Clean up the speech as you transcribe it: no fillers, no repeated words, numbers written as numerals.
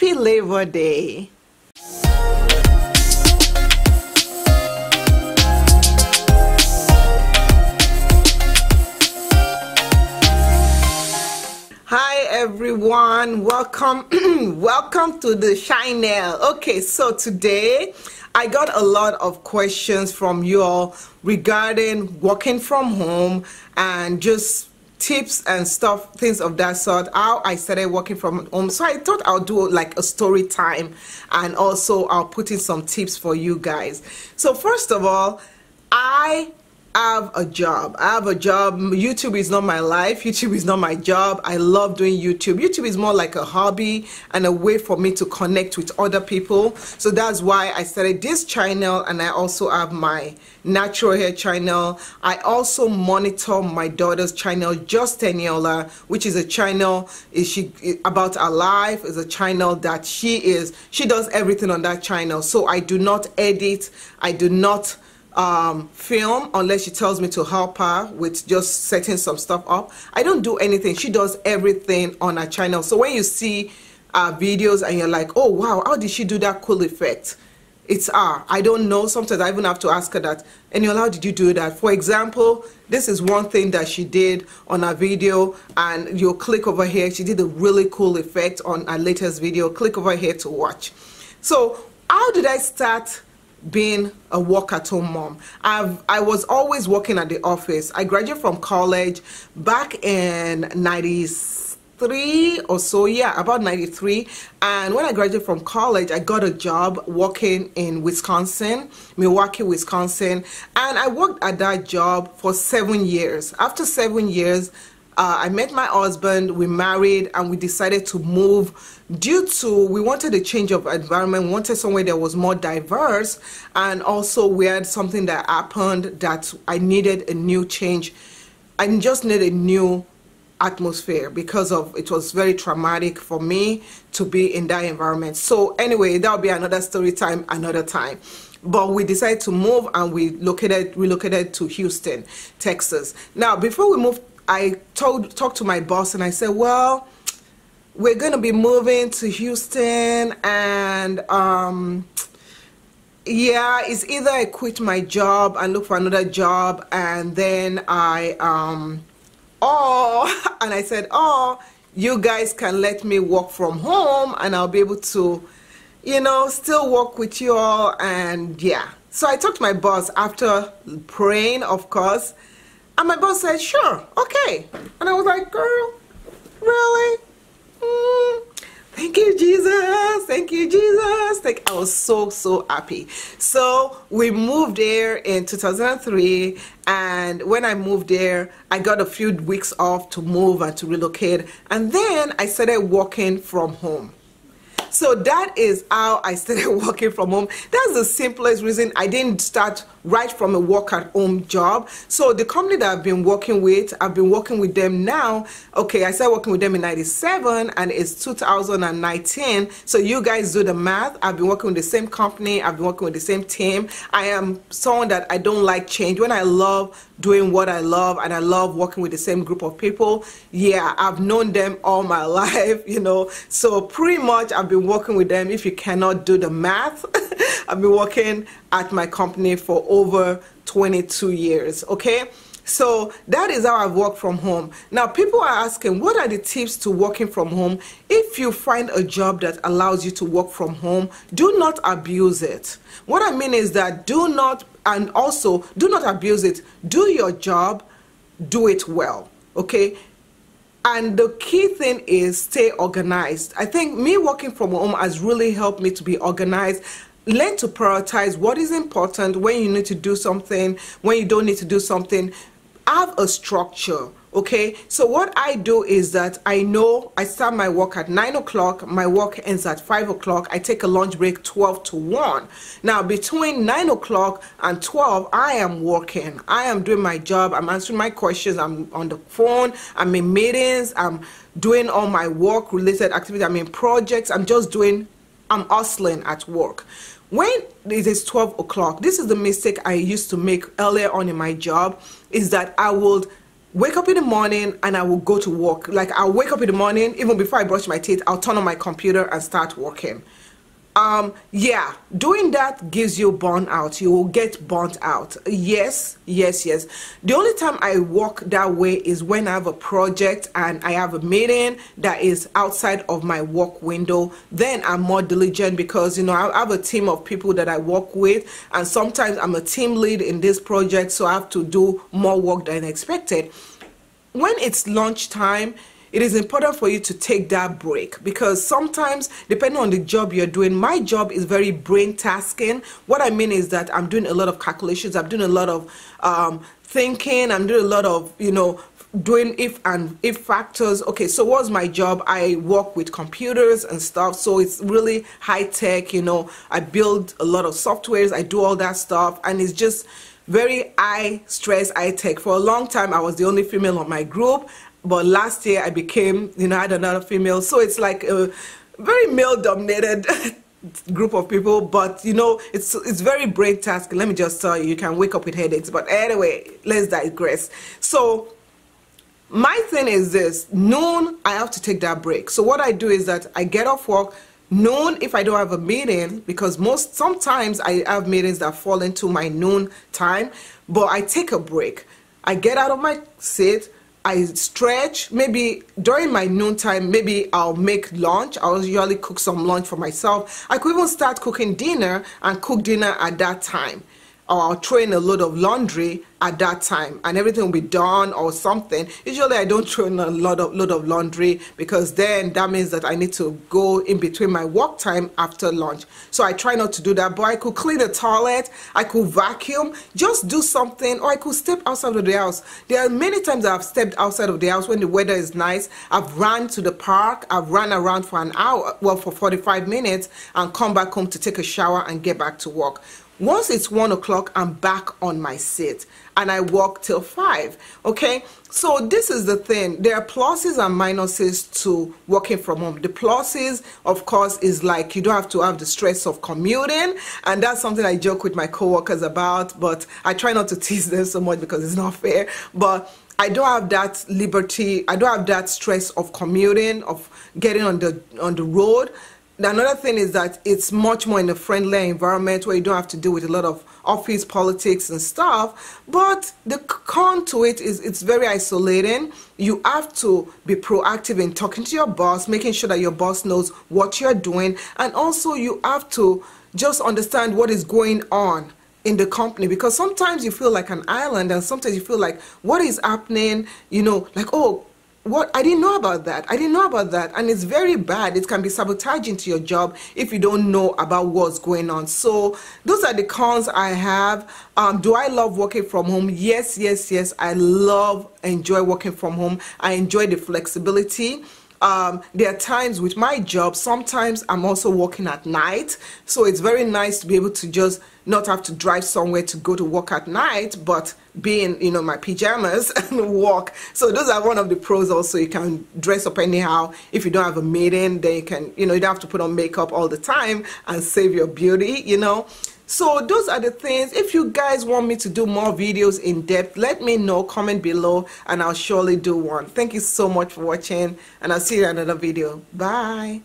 Happy Labor Day. Hi everyone, welcome welcome to the channel. Okay, so today I got a lot of questions from you all regarding working from home and just tips and stuff, things of that sort, how I started working from home. So I thought I'll do like a story time, and also I'll put in some tips for you guys. So first of all, I have a job. YouTube is not my life. YouTube is not my job. I love doing YouTube. YouTube is more like a hobby and a way for me to connect with other people. So that's why I started this channel, and I also have my natural hair channel. I also monitor my daughter's channel, Just Eniola, which is a channel about her life. Is a channel that she does everything on that channel. So I do not edit. I do not film unless she tells me to help her with just setting some stuff up. I don't do anything. She does everything on her channel. So when you see videos and you're like, oh wow, how did she do that cool effect? It's her. I don't know. Sometimes I even have to ask her that, Eniola, how did you do that? For example, this is one thing that she did on her video, and you'll click over here. She did a really cool effect on her latest video. Click over here to watch. So how did I start being a work-at-home mom? I was always working at the office. I graduated from college back in 93 or so, yeah, about 93. And when I graduated from college, I got a job working in Wisconsin, Milwaukee, Wisconsin, and I worked at that job for 7 years. After 7 years, I met my husband, we married, and we decided to move due to we wanted a change of environment. We wanted somewhere that was more diverse, and also we had something that happened that I needed a new change. I just needed a new atmosphere because of it was very traumatic for me to be in that environment. So anyway, that'll be another story time another time. But we decided to move, and we relocated to Houston, Texas. Now before we moved, I talked to my boss and I said, well, we're going to be moving to Houston, and yeah, it's either I quit my job and look for another job, and then and I said, oh, you guys can let me work from home and I'll be able to, you know, still work with you all. And yeah, so I talked to my boss after praying, of course. And my boss said, sure, okay. And I was like, girl, really? Thank you, Jesus. Thank you, Jesus. I was so happy. So we moved there in 2003. And when I moved there, I got a few weeks off to move and to relocate. And then I started working from home. So that is how I started working from home. That's the simplest reason. I didn't start right from a work-at-home job. So the company that I've been working with them now. Okay, I started working with them in 97 and it's 2019. So you guys do the math. I've been working with the same company. I've been working with the same team. I am someone that I don't like change. When I love doing what I love and I love working with the same group of people, yeah, I've known them all my life, you know. So pretty much I've been working with them. If you cannot do the math, I've been working at my company for over 22 years, okay? So that is how I've worked from home. Now people are asking, what are the tips to working from home? If you find a job that allows you to work from home, do not abuse it. What I mean is that do not abuse it. Do your job, do it well, okay? And the key thing is stay organized. I think me working from home has really helped me to be organized. Learn to prioritize what is important, when you need to do something, when you don't need to do something. Have a structure, okay? So what I do is that I know I start my work at 9 o'clock, my work ends at 5 o'clock, I take a lunch break 12 to 1. Now between 9 o'clock and 12, I am working. I am doing my job, I'm answering my questions, I'm on the phone, I'm in meetings, I'm doing all my work related activities, I'm in projects, I'm hustling at work. When it is 12 o'clock, this is the mistake I used to make earlier on in my job, is that I would wake up in the morning and I will go to work. Like, I'll wake up in the morning, even before I brush my teeth, I'll turn on my computer and start working. Yeah, doing that gives you burnout. You will get burnt out. Yes, yes, yes. The only time I work that way is when I have a project and I have a meeting that is outside of my work window. Then I'm more diligent because, you know, I have a team of people that I work with, and sometimes I'm a team lead in this project, so I have to do more work than expected. When it's lunchtime, it is important for you to take that break, because sometimes, depending on the job you're doing, my job is very brain tasking. What I mean is that I'm doing a lot of calculations, I'm doing a lot of thinking, I'm doing a lot of, you know, doing if and if factors. Okay, so what's my job? I work with computers and stuff, so it's really high tech, you know. I build a lot of softwares, I do all that stuff, and it's just very high stress, high tech. For a long time, I was the only female on my group. But last year I became, you know, I had another female. So it's like a very male-dominated group of people. But, you know, it's very brain tasking. Let me just tell you, you can wake up with headaches. But anyway, let's digress. So my thing is this: noon, I have to take that break. So what I do is that I get off work noon if I don't have a meeting, because sometimes I have meetings that fall into my noon time. But I take a break. I get out of my seat, I stretch. Maybe during my noon time, maybe I'll make lunch. I'll usually cook some lunch for myself. I could even start cooking dinner and cook dinner at that time. Or I'll throw in a load of laundry at that time and everything will be done or something. Usually I don't throw in a load of laundry, because then that means that I need to go in between my work time after lunch. So I try not to do that. But I could clean the toilet, I could vacuum, just do something, or I could step outside of the house. There are many times I've stepped outside of the house when the weather is nice. I've run to the park, I've run around for an hour, well, for 45 minutes, and come back home to take a shower and get back to work. Once it's 1 o'clock, I'm back on my seat and I work till 5. Okay, so this is the thing. There are pluses and minuses to working from home. The pluses, of course, is like you don't have to have the stress of commuting, and that's something I joke with my coworkers about, but I try not to tease them so much because it's not fair. But I don't have that liberty, I don't have that stress of commuting, of getting on the road. Another thing is that it's much more in a friendly environment where you don't have to deal with a lot of office politics and stuff. But the con to it is it's very isolating. You have to be proactive in talking to your boss, making sure that your boss knows what you're doing, and also you have to just understand what is going on in the company, because sometimes you feel like an island and sometimes you feel like what is happening, you know, like, oh, what, I didn't know about that. I didn't know about that. And it's very bad. It can be sabotaging to your job if you don't know about what's going on. So those are the cons I have. Do I love working from home? Yes, yes, yes. I enjoy working from home. I enjoy the flexibility. There are times with my job, sometimes I'm also working at night. So it's very nice to be able to just not have to drive somewhere to go to work at night, but be in, you know, my pajamas and walk. So those are one of the pros also. You can dress up anyhow. If you don't have a meeting, then you can, you know, you don't have to put on makeup all the time and save your beauty, you know. So those are the things. If you guys want me to do more videos in depth, let me know, comment below, and I'll surely do one. Thank you so much for watching, and I'll see you in another video. Bye.